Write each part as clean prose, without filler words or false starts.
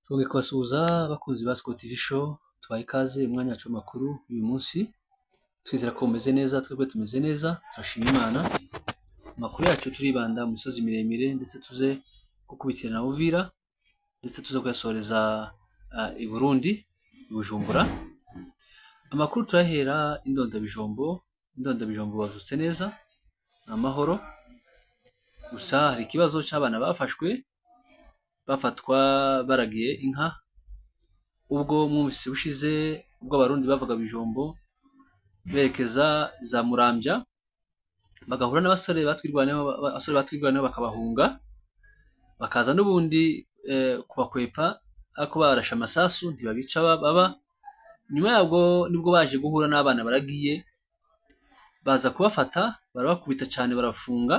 Twongeye kubasuhuza bakunzi ba Scott TV Show, tubaye ikaze umwanya wacu makuru uyu munsi. Twizera ko mumeze neza, twebwe tumeze neza, turashima Imana. Amakuru yacu turibanda mu misozi miremire ndetse tuze gukubitira na Uvira ndetse tuze kuyasoreza i Burundi, i Bujumbura. Amakuru turahera Indondabijombo bazutse neza, amahoro. Gusa hari ikibazo cy'abana bafashwe bafatwa baragiye inka, ubwo mu minsi ushize ubwo abarundi bavaga Bijombo berekeza za Murambya bagahura n'abasore batwirwaneho bakabahunga, bakaza n'ubundi kubakwepa ariko barashe amasasu ntibabica baba. Nyuma yabwo nibwo baje guhura n'abana baragiye, baza kubafata barabakubita cyane barafunga,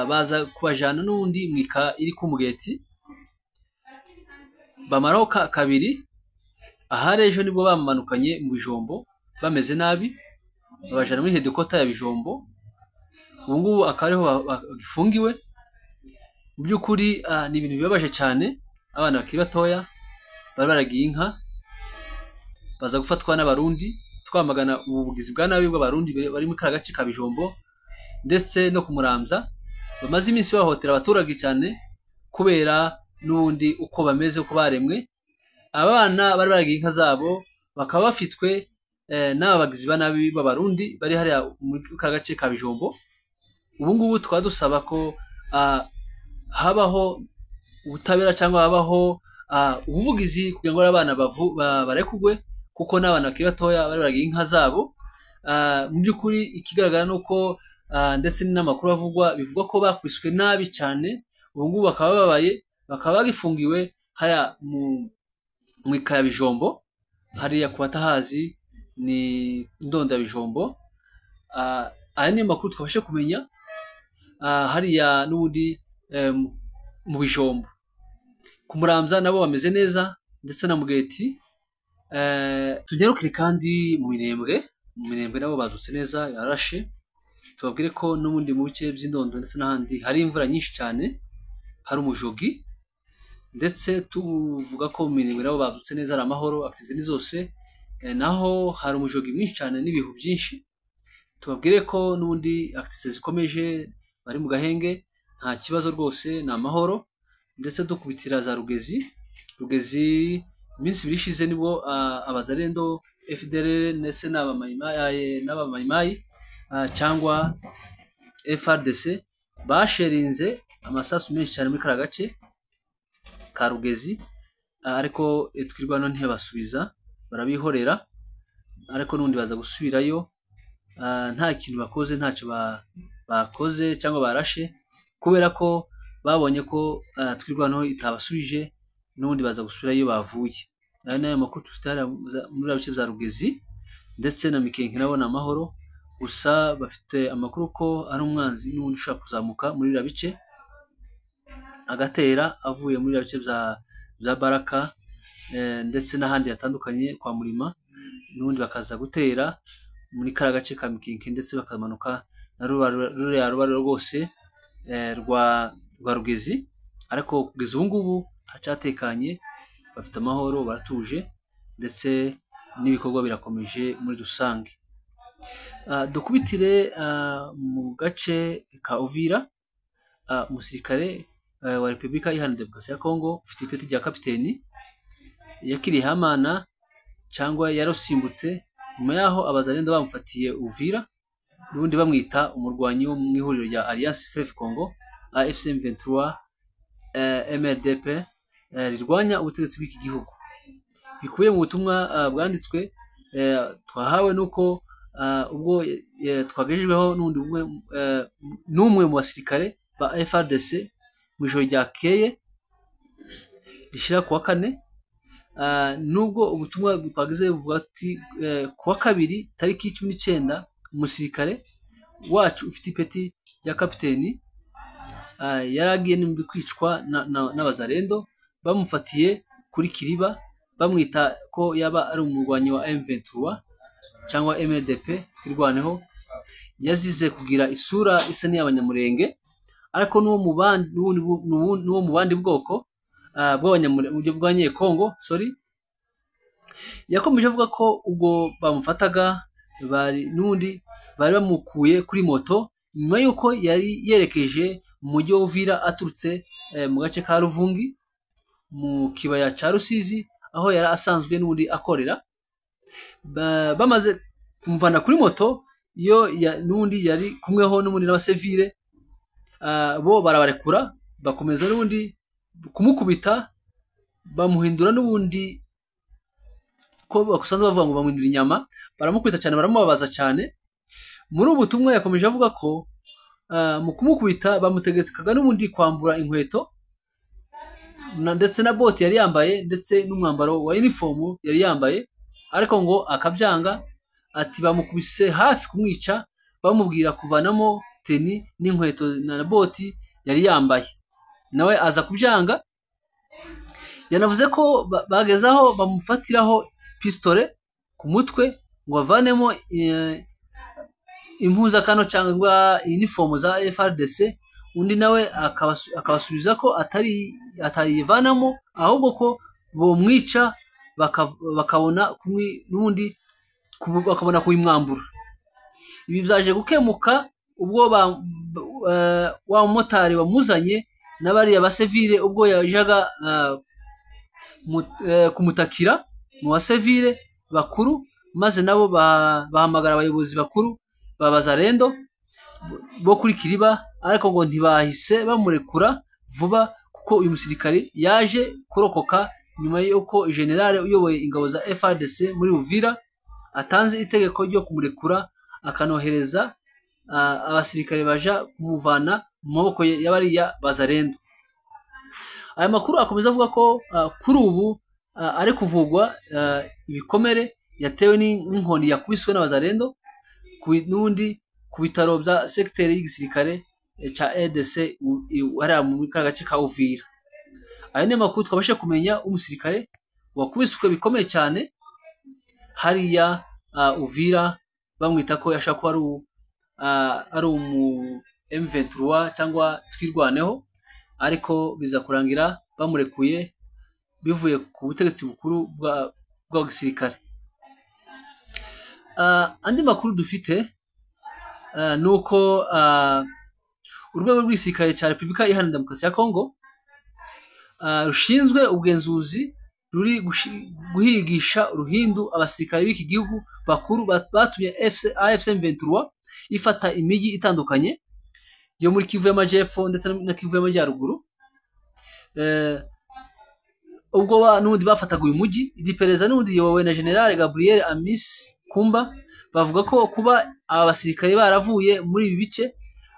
baza kubajana n'undi mwika iri ku mugeti, bamaraho kabiri. Ahari ejo nibwo bamanukanye mu Bijombo bameze nabi, babajana muri hedikota ya Bijombo. Ubu ngubu akaba ariho bagifungiwe. Mu by'ukuri ni ibintu bibabaje cyane, abana bakiri batoya bari baragiye inka baza gufatwa n'abarundi. Twamagana ubugizi bwa nabi bw'abarundi bari mu karagace ka Bijombo ndetse no kumurambya, bamaze iminsi bahohotera abaturage cyane kubera n'ubundi uko bameze, uko baremwe. Abana bari baragiye inka zabo bakaba bafitwe n'aba bagizi ba nabi b'abarundi bari hariya mu karagace ka Bijombo. Ubu ngubu tukaba dusaba ko habaho ubutabera cyangwa habaho ubuvugizi kugira ngo abana barekugwe, kuko n'abana bakiri batoya bari baragiye inka zabo. Mu by'ukuri ikigaragara nuko ndetse n'amakuru avugwa bivuga ko bakwiswe nabi cyane. Ubu ngubu bakaba babaye, bakaba bagifungiwe haya mu ikaya Bijombo, hariya ku batahazi ni Indondabijombo. Aya ni makuru twabashe kumenya hariya n'ubundi mu Bijombo. Ku Murambya nabo bameze neza ndetse na Mugeti. Tunyarukire kandi mu Minembwe nabo badutse neza, yarashe. Tubabwire ko n'ubundi mu bice by'Indondo ndetse n'ahandi hari imvura nyinshi cyane, hari umujogi, ndetse tuvuga ko mu Minembwe nabo badutse neza, ari amahoro, activité ni zose. Naho hari umujogi mwinshi cyane n'ibihu byinshi. Tubabwire ko n'ubundi activité zikomeje, bari mu gahenge, nta kibazo rwose, ni amahoro. Ndetse dukubitira za Rugezi iminsi ibiri ishize nibwo abazalendo FDL ndetse n'abamayimayi cyangwa FRDC basherinze amasasu menshi cyane muri kara gace ka Rugezi, ariko twirwano ntibasubiza, barabihorera. Ariko n'undi baza gusubirayo nta kintu bakoze, ntacyo bakoze cyangwa barashe, kubera ko babonye ko twirwano itabasubije, n'ubundi baza gusubirayo bavuye. Aya ni amakuru dufite muri bice bya Rugezi ndetse na Mikenke nabo ni amahoro. Gusa bafite amakuru ko ari umwanzi n'ubundi ushaka kuzamuka muri biriya bice agatera avuye muri bice bya Baraka ndetse n'ahandi hatandukanye kwa Murima, n'ubundi bakaza gutera muri kara gace ka Mikenke ndetse bakamanuka na ruriya rubariro rwose rwa Rugezi. Ariko kugeza ubu ngubu hacyatekanye, bafite amahoro, baratuje ndetse n'ibikorwa birakomeje muri rusange. Dukubitire mu gace ka Uvira. Umusirikare wa Repubulika Iharanira Demokarasi ya Kongo ufite ipeti rya kapiteni yakiriye Hamana cyangwa yarusimbutse nyuma yaho abazalendo bamufatiye Uvira, n'ubundi bamwita umurwanyi wo mu ihuriro rya Alliance Fleuve Congo AFC M23 MRDP rirwanya ubutegetsi bw'iki gihugu. Bikubiye mu butumwa bwanditswe twahawe nuko ubwo twagejejweho n'umwe mu basirikare ba FRDC mu ijoro ryakeye rishira kuwa kane. Nubwo ubutumwa twagize buvuga ati kuwa kabiri tariki 19 umusirikare wacu ufite ipeti rya kapiteni yaragiye n'imbi kwicwa n'abazalendo, bamufatiye kuri Kiriba, bamwita ko yaba ari umurwanyi wa M23 cyangwa MDP twirwaneho. Yazize kugira isura isa n'iy'abanyamurenge, ariko n'uwo mu bandi bwoko bw'abanyekongo yakomeje avuga ko ubwo bamufataga n'undi bari bamukuye kuri moto nyuma y'uko yari yerekeje mu mujyi wa Uvira aturutse mu gace ka Ruvungi mu kibaya ca Rusizi aho yari asanzwe n'undi akorera. Bamaze kumuvana kuri moto n'undi yari kumweho n'undi n'abasivile, bo barabarekura bakomeza n'undi kumukubita, bamuhindura n'ubundi ko bakusanzwe bavuga ngo bamuhindura inyama, baramukubita cyane, baramubabaza cyane. Muri ubu butumwa yakomeje avuga ko mu kumukubita bamutegekaga n'ubundi kwambura inkweto ndetse na boti yari yambaye ndetse n'umwambaro wa uniform yari yambaye, ariko ngo akabyanga. Ati bamukubise hafi kumwica, bamubwira kuvanamo teni n'inkweto na boti yari yambaye, nawe aza kubyanga. Yanavuze ko bagezaho bamufatiraho pistole ku mutwe ngo avanemo impuzakano cyangwa uniform za FARDC, undi nawe akabasubiza ko atarivanamo ahubwo ko bomwica bakabona n'ubundi bakabona kuyimwambura. Ibi byaje gukemuka ubwo wa mumotari wamuzanye n'abariya basivile ubwo yajaga kumutakira mu basivile bakuru, maze nabo bahamagara abayobozi bakuru babazarendo bo kuri Kiriba, ariko ngo ntibahise bamurekura vuba kuko uyu musirikare yaje kurokoka nyuma y'uko generale uyoboye ingabo za FARDC muri Uvira atanze itegeko ryo kumurekura, akanohereza abasirikare baja kumuvana mu maboko y'abariya bazarendo. Aya makuru akomeza avuga ko kuri ubu ari kuvugwa ibikomere yatewe n'inkoni yakubiswe n'abazarendo n'undi ku bitaro bya sekiteri y'igisirikare ca EDC ari mu gace ka Uvira. Aya ni makuru twabashe kumenya umusirikare wakubiswe bikomeye cyane hariya Uvira, bamwita ko yashaka kuba ari umu M23 cyangwa twirwaneho, ariko biza kurangira bamurekuye bivuye ku butegetsi bukuru bwa gisirikare. Andi makuru dufite nuko urwego rw'igisirikare cya Repubulika Iharanira Demokarasi ya Kongo rushinzwe ubugenzuzi ruri guhigisha uruhindu abasirikare b'iki gihugu bakuru batumye AFC M23 ifata imijyi itandukanye yo muri Kivu y'Amajyepfo ndetse na Kivu y'Amajyaruguru. Ubwo n'ubundi bafataga uyu mujyi, iperereza n'ubundi yobowe na General Gabriel Amis Kumba, bavuga ko kuba aba basirikare baravuye muri ibi bice,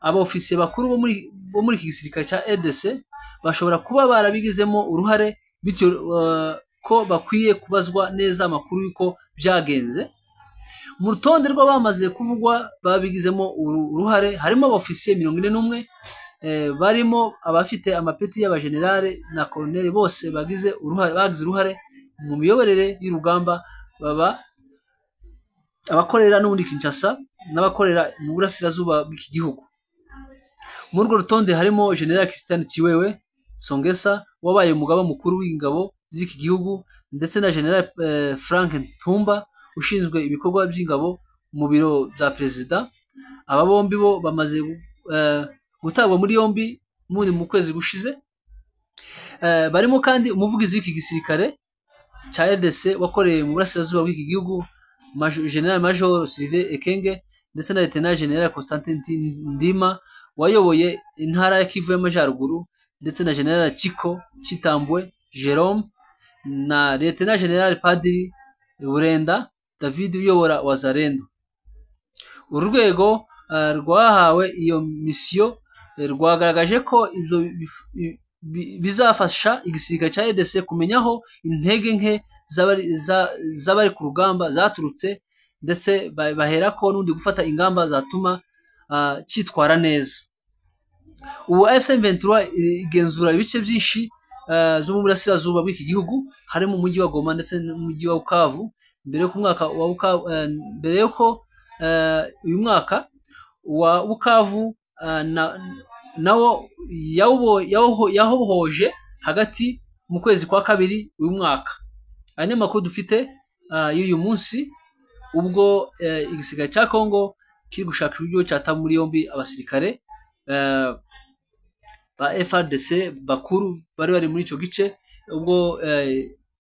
abaofisiye bakuru bo muri iki gisirikare cya EDC bashobora kuba barabigizemo uruhare, bityo ko bakwiye kubazwa neza amakuru y'uko byagenze. Mu rutonde rw'abamaze kuvugwa babigizemo uruhare harimo abaofisiye 41, barimo abafite amapeti y'abagenerale na colonel, bose bagize uruhare mu miyoborere y'urugamba, baba abakorera n'ubundi Kinshasa n'abakorera mu burasirazuba bw'iki gihugu. Muri urwo rutonde harimo General Christian Chiwewe Songesa wabaye umugaba mukuru w'ingabo z'iki gihugu, ndetse na General Frank Ntumba ushinzwe ibikorwa by'ingabo mu biro bya perezida. Aba bombi bo bamaze gutabwa muri yombi mu kwezi gushize. Barimo kandi umuvugizi w'iki gisirikare cya RDC wakoreye mu burasirazuba bw'iki gihugu, General Major Sylvain Ekenge, ndetse na Lieutenant General Constantin Ndima wayoboye intara ya Kivu y'Amajyaruguru, ndetse na General Chiko Chitambwe Jerome na Lieutenant General Padiri Burenda David uyobora Wazarendo. Urwego rwahawe iyo misiyo rwagaragaje ko ibyo bizafasha igisirikare cya EDC kumenya aho intege nke z'abari ku rugamba zaturutse, ndetse bahera ko n'undi gufata ingamba zatuma cyitwara neza. Ubu AFC M23 igenzura ibice byinshi zo mu burasirazuba bw'iki gihugu, harimo umujyi wa Goma ndetse n'umujyi wa Bukavu. Mbere yuko uyu mwaka wa Bukavu nawo yahobohoje hagati mu kwezi kwa kabiri uyu mwaka. Aya ni amakuru dufite y'uyu munsi, ubwo igisirikare cya Congo kiri gushaka uburyo cyata muri yombi abasirikare ba FARDC bakuru bari muri ico gice, ubwo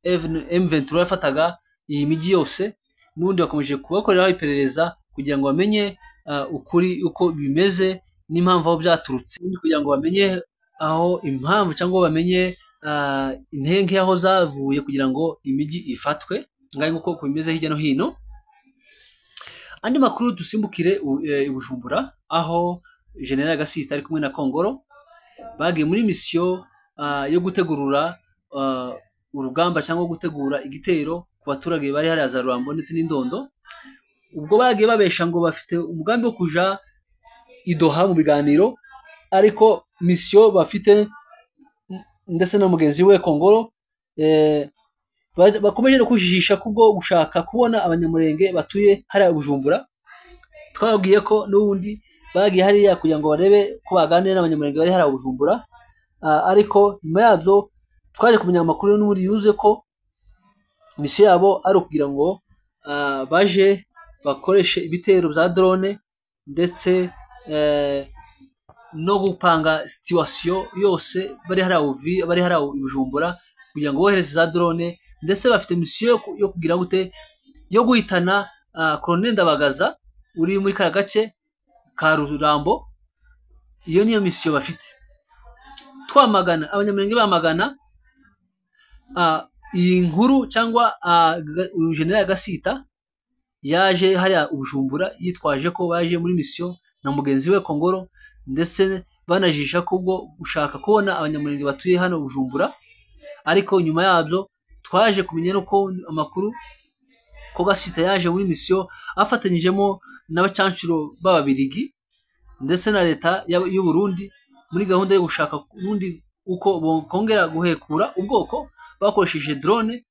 M23 yafataga iyi miji yose, n'ubundi bakomeje kubakoreraho iperereza kugira ngo bamenye ukuri uko bimeze n'impamvu aho byaturutse, kugira ngo bamenye aho impamvu cyangwa bamenye intenge aho zavuye kugira ngo imiji ifatwe, ngaho uko bimeze hirya no hino. Andi makuru dusimbukire i Bujumbura, aho General Gasita ari kumwe na Kongoro bagiye muri mission yo gutegurura urugamba cyangwa gutegura igitero ku baturage bari hari za Rurambo ndetse n'Indondo. Ubwo bagiye babesha ngo bafite umugambi wo kuja idoha mu biganiro, ariko mission bafite ndetse na mugenzi we Kongoro bakomeje no kujijisha kubwo gushaka kubona abanyamurenge batuye hari Bujumbura. Twabwiye ko n'ubundi bagiye hariya kugira ngo barebe ko baganira n'abanyamurenge bari hari Bujumbura, ariko nyuma yabyo twaje kumenya amakuru n'uri yuze ko mission yabo ari ukugira ngo baje bakoreshe ibitero bya drone ndetse no gupanga situation yose bari hari Bujumbura kugira ngo bohereze za drone, ndetse bafite mission yo kugira gute yo guhitana Colonel Ndabagaza uri muri kara gace ka Rurambo. Iyo niyo mission bafite. Twamagana abanyamurenge bamagana iyi nkuru cyangwa General Gasita yaje hari Bujumbura yitwaje ko baje muri mission na mugenzi we Kongoro, ndetse banajisha kubwo gushaka kubona abanyamurenge batuye hano Bujumbura. Ariko nyuma yabyo twaje kumenya no ko amakuru ko Gasita yaje muri mission afatanyijemo n'abacancuro b'Ababirigi ndetse na leta y'u Burundi muri gahunda yo gushaka urundi uko bongera guhekura ubwoko bakoresheje drone,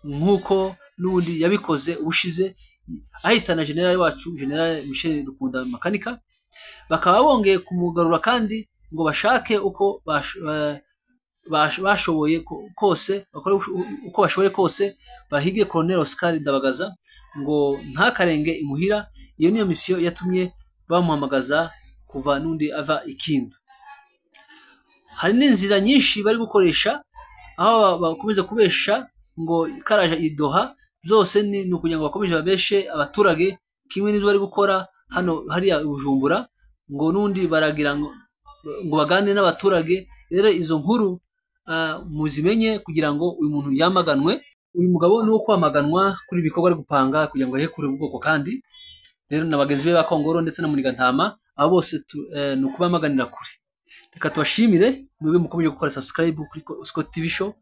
nkuko n'ubundi yabikoze ubushize ahitana general wacu General Michel Rukunda Makanika. Bakaba bongeye kumugarura kandi ngo bashake uko bashoboye kose, bakora uko bashoboye kose bahige Colonel Oscar Ndabagaza ngo ntakarenge imuhira. Iyo niyo mission yatumye bamuhamagaza kuva nundi ava ikindu. Hari n'inzira nyinshi bari gukoresha aho bakomeza kubesha ngo karaja idoha, byose ni ukugira ngo bakomeje babeshe abaturage kimwe n'ibyo bari gukora hano hariya Bujumbura, ngo nundi baragira ngo bagane n'abaturage. Rero izo nkuru muzimenye kugira ngo uyu muntu yamaganwe. Uyu mugabo ni uko kwamaganwa kuri ibikorwa ari gupanga kugira ngo ahekure ubwoko. Kandi rero n'abagenzi be ba Kongoro ndetse na Munigantama abo bose ni ukubamaganira kure. Reka tubashimire mwebwe mukomeje gukora subscribe kuri Scott TV Show,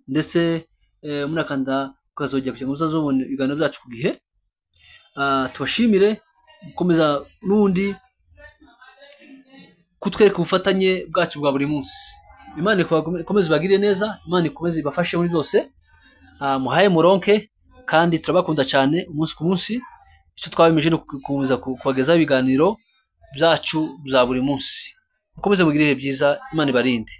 ndetse munakanda ukazojya kugira ngo muzazobone ibiganiro byacu ku gihe. Tubashimire mukomeza n'undi kutwereka ubufatanye bwacu bwa buri munsi. Imana ikomeze bagire neza, Imana ikomeze ibafashe muri byose. Muhaye muronke kandi turabakunda cyane umunsi ku munsi. Icyo twabemeje no gukomeza kubagezaho ibiganiro byacu bya buri munsi. Mukomeze mugire ibihe byiza, Imana ibarinde.